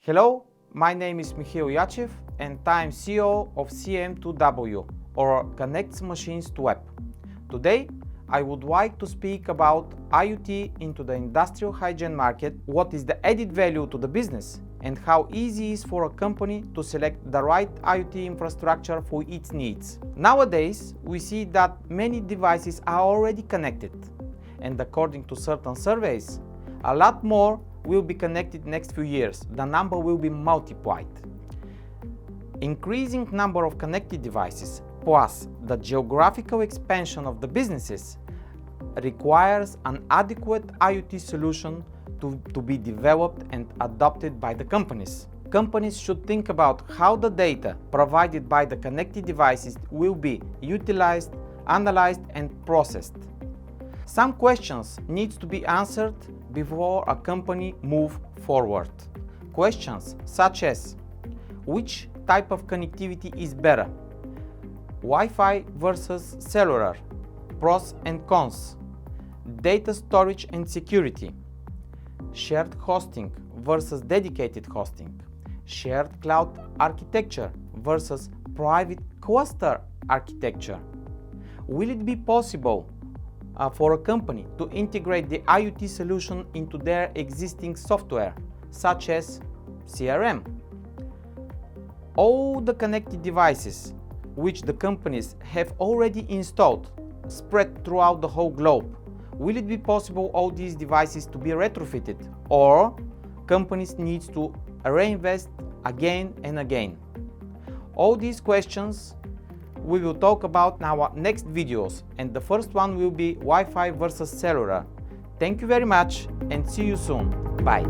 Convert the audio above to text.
Hello, my name is Mihail Yachev and I'm CEO of CM2W, or Connects Machines to Web. Today, I would like to speak about IoT into the industrial hygiene market, what is the added value to the business, and how easy it is for a company to select the right IoT infrastructure for its needs. Nowadays, we see that many devices are already connected, and according to certain surveys, a lot more will be connected next few years. The number will be multiplied. Increasing number of connected devices plus the geographical expansion of the businesses requires an adequate IoT solution to be developed and adopted by the companies. Companies should think about how the data provided by the connected devices will be utilized, analyzed and processed. Some questions need to be answered before a company moves forward. Questions such as: which type of connectivity is better? Wi-Fi versus cellular, pros and cons, data storage and security, shared hosting versus dedicated hosting, shared cloud architecture versus private cluster architecture. Will it be possible for a company to integrate the IoT solution into their existing software, such as CRM? All the connected devices which the companies have already installed, spread throughout the whole globe, will it be possible all these devices to be retrofitted, or companies need to reinvest again and again? All these questions we will talk about in our next videos, and the first one will be Wi-Fi versus cellular. Thank you very much and see you soon. Bye.